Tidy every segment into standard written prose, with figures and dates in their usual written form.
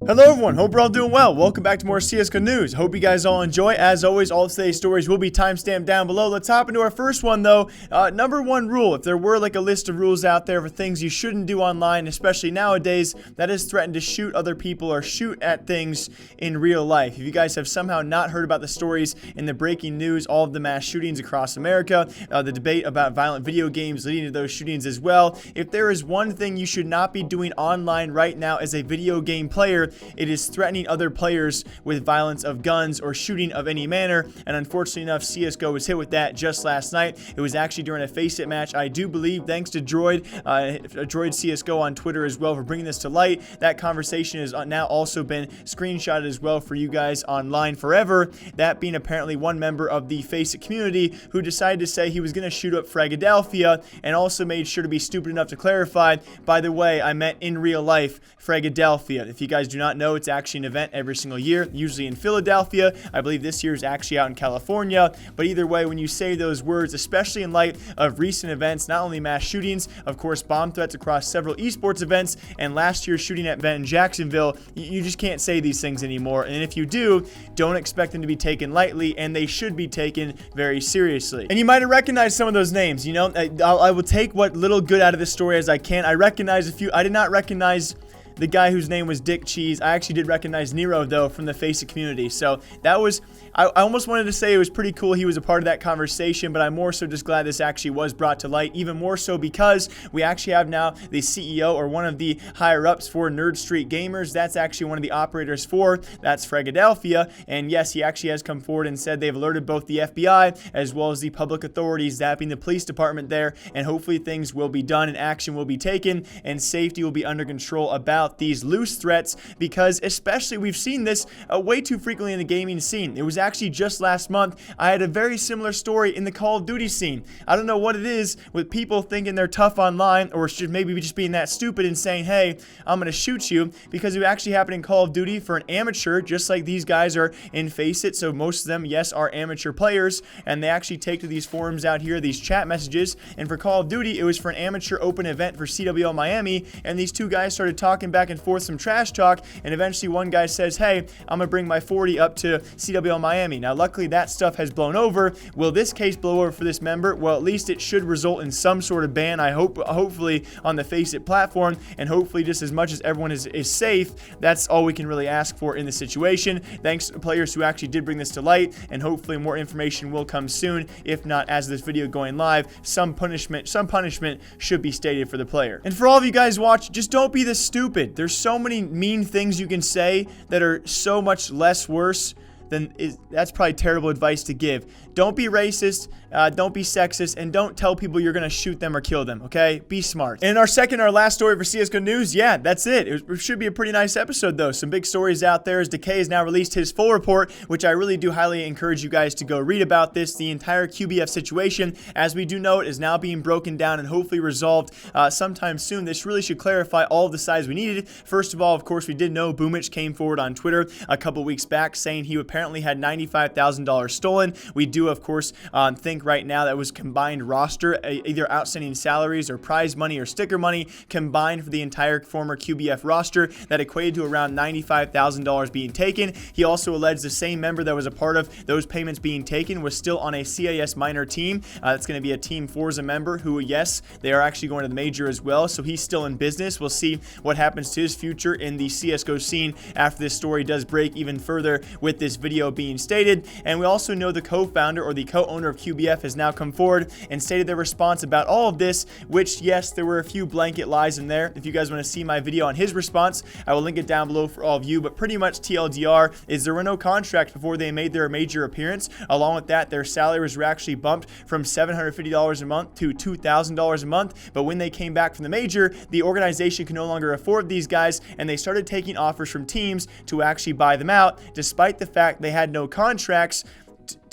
Hello everyone, hope you're all doing well. Welcome back to more CSGO news. Hope you guys all enjoy. As always, all of today's stories will be timestamped down below. Let's hop into our first one though. Number one rule, if there were like a list of rules out there for things you shouldn't do online, especially nowadays, that is threaten to shoot other people or shoot at things in real life. If you guys have somehow not heard about the stories in the breaking news, all of the mass shootings across America, the debate about violent video games leading to those shootings as well, if there is one thing you should not be doing online right now as a video game player, it is threatening other players with violence of guns or shooting of any manner. And unfortunately enough, CSGO was hit with that just last night. It was actually during a Face It match, I do believe, thanks to Droid CSGO on Twitter as well for bringing this to light. That conversation has now also been screenshotted as well for you guys online forever. That being apparently one member of the Face It community who decided to say he was going to shoot up Fragadelphia, and also made sure to be stupid enough to clarify, by the way, I meant in real life Fragadelphia. If you guys do not know, it's actually an event every single year, usually in Philadelphia. I believe this year is actually out in California. But either way, when you say those words, especially in light of recent events, not only mass shootings, of course, bomb threats across several esports events, and last year's shooting event in Jacksonville, you just can't say these things anymore. And if you do, don't expect them to be taken lightly, and they should be taken very seriously. And you might have recognized some of those names. You know, I will take what little good out of this story as I can. I recognize a few. I did not recognize the guy whose name was Dick Cheese. I actually did recognize Nero, though, from the Face It community. So that was, I almost wanted to say it was pretty cool he was a part of that conversation, but I'm more so just glad this actually was brought to light. Even more so because we actually have now the CEO, or one of the higher-ups for Nerd Street Gamers. That's actually one of the operators for, that's Fragadelphia. And yes, he actually has come forward and said they've alerted both the FBI as well as the public authorities, that being the police department there, and hopefully things will be done and action will be taken and safety will be under control about these loose threats, because especially we've seen this way too frequently in the gaming scene. It was actually just last month I had a very similar story in the Call of Duty scene. I don't know what it is with people thinking they're tough online, or should maybe just being that stupid and saying, hey, I'm gonna shoot you, because it actually happened in Call of Duty for an amateur, just like these guys are in Face It. So most of them, yes, are amateur players, and they actually take to these forums out here, these chat messages. And for Call of Duty, it was for an amateur open event for CWL Miami, and these two guys started talking back and forth some trash talk, and eventually one guy says, hey, I'm gonna bring my 40 up to CWL Miami. Now luckily that stuff has blown over. Will this case blow over for this member? Well, at least it should result in some sort of ban, I hope, hopefully on the Face It platform, and hopefully just as much as everyone is safe. That's all we can really ask for in this situation. Thanks to players who actually did bring this to light, and hopefully more information will come soon. If not, as this video going live, some punishment should be stated for the player. And for all of you guys watching, just don't be this stupid. There's so many mean things you can say that are so much less worse than that's probably terrible advice to give. Don't be racist, don't be sexist, and don't tell people you're gonna shoot them or kill them, okay? Be smart. And in our last story for CSGO News, yeah, that's it. It should be a pretty nice episode, though. Some big stories out there as Decay has now released his full report, which I really do highly encourage you guys to go read about this. The entire QBF situation, as we do know it, is now being broken down and hopefully resolved sometime soon. This really should clarify all of the sides we needed. First of all, of course, we did know Boomich came forward on Twitter a couple weeks back saying he apparently had $95,000 stolen. We do, of course, think right now that was combined roster, either outstanding salaries or prize money or sticker money combined for the entire former QBF roster, that equated to around $95,000 being taken. He also alleged the same member that was a part of those payments being taken was still on a CIS minor team. That's going to be a Team Forza member who, yes, they are actually going to the major as well, so he's still in business. We'll see what happens to his future in the CSGO scene after this story does break even further with this video being stated. And we also know the co-founder or the co-owner of QBF has now come forward and stated their response about all of this, which, yes, there were a few blanket lies in there. If you guys want to see my video on his response, I will link it down below for all of you, but pretty much TLDR is there were no contracts before they made their major appearance. Along with that, their salaries were actually bumped from $750 a month to $2,000 a month, but when they came back from the major, the organization could no longer afford these guys, and they started taking offers from teams to actually buy them out, despite the fact they had no contracts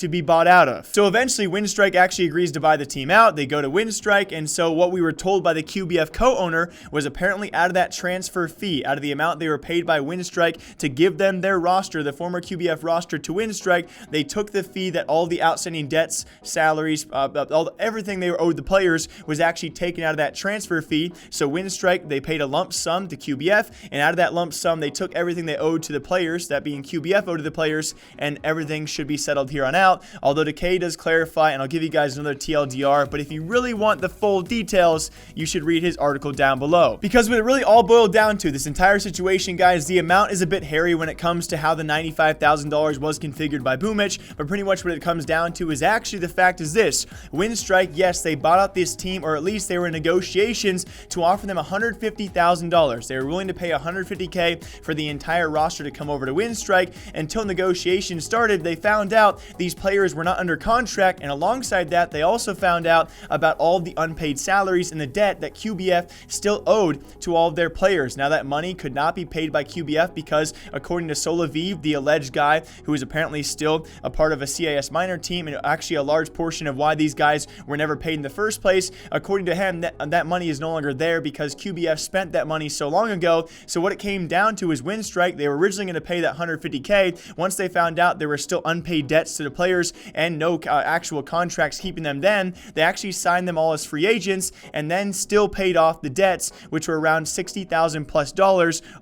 to be bought out of. So eventually Winstrike actually agrees to buy the team out. They go to Winstrike, and so what we were told by the QBF co-owner was apparently out of that transfer fee, out of the amount they were paid by Winstrike to give them their roster, the former QBF roster, to Winstrike, they took the fee that all the outstanding debts, salaries, everything they were owed the players was actually taken out of that transfer fee. So Winstrike, they paid a lump sum to QBF, and out of that lump sum, they took everything they owed to the players, that being QBF owed to the players, and everything should be settled here on out. Although Decay does clarify, and I'll give you guys another TLDR, but if you really want the full details, you should read his article down below. Because what it really all boiled down to, this entire situation, guys, the amount is a bit hairy when it comes to how the $95,000 was configured by Boomich, but pretty much what it comes down to is actually the fact is this: Winstrike, yes, they bought out this team, or at least they were in negotiations to offer them $150,000. They were willing to pay $150K for the entire roster to come over to Winstrike. Until negotiations started, they found out these players were not under contract, and alongside that, they also found out about all of the unpaid salaries and the debt that QBF still owed to all of their players. Now, that money could not be paid by QBF because, according to Solaviv, the alleged guy who is apparently still a part of a CIS minor team, and actually a large portion of why these guys were never paid in the first place, according to him, that money is no longer there because QBF spent that money so long ago. So what it came down to is Winstrike, they were originally going to pay that $150K. Once they found out there were still unpaid debts to the players and no actual contracts keeping them, then they actually signed them all as free agents and then still paid off the debts, which were around $60,000 plus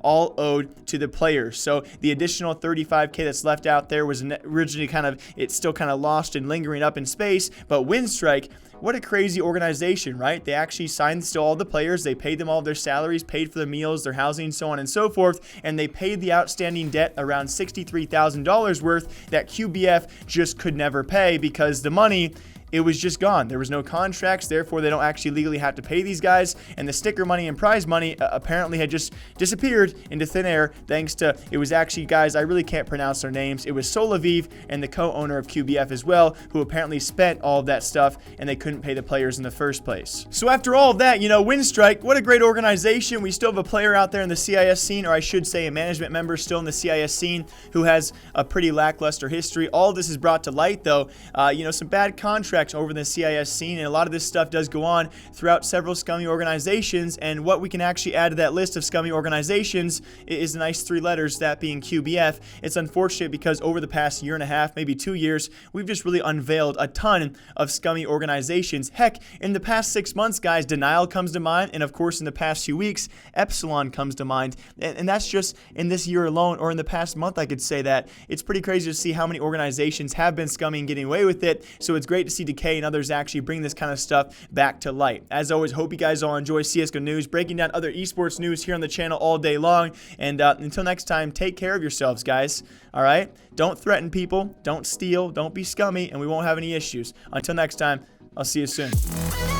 all owed to the players. So the additional $35K that's left out there was originally it's still kind of lost and lingering up in space. But Winstrike, what a crazy organization, right? They actually signed still all the players. They paid them all their salaries, paid for their meals, their housing, so on and so forth. And they paid the outstanding debt around $63,000 worth that QBF just could never pay because the money, it was just gone. There was no contracts, therefore they don't actually legally have to pay these guys, and the sticker money and prize money apparently had just disappeared into thin air thanks to, it was actually, guys, I really can't pronounce their names. It was Solaviv and the co-owner of QBF as well, who apparently spent all of that stuff and they couldn't pay the players in the first place. So after all of that, you know, Winstrike, what a great organization. We still have a player out there in the CIS scene, or I should say a management member still in the CIS scene who has a pretty lackluster history. All of this is brought to light though, you know, some bad contracts over the CIS scene, and a lot of this stuff does go on throughout several scummy organizations. And what we can actually add to that list of scummy organizations is a nice 3 letters, that being QBF. It's unfortunate because over the past year and a half, maybe 2 years, we've just really unveiled a ton of scummy organizations. Heck, in the past 6 months, guys, Denial comes to mind, and of course in the past few weeks, Epsilon comes to mind, and that's just in this year alone, or in the past month, I could say that. It's pretty crazy to see how many organizations have been scummy and getting away with it, so it's great to see Decay and others actually bring this kind of stuff back to light. As always, hope you guys all enjoy CSGO news, breaking down other esports news here on the channel all day long, and until next time, take care of yourselves, guys. All right? Don't threaten people, don't steal, don't be scummy, and we won't have any issues. Until next time, I'll see you soon.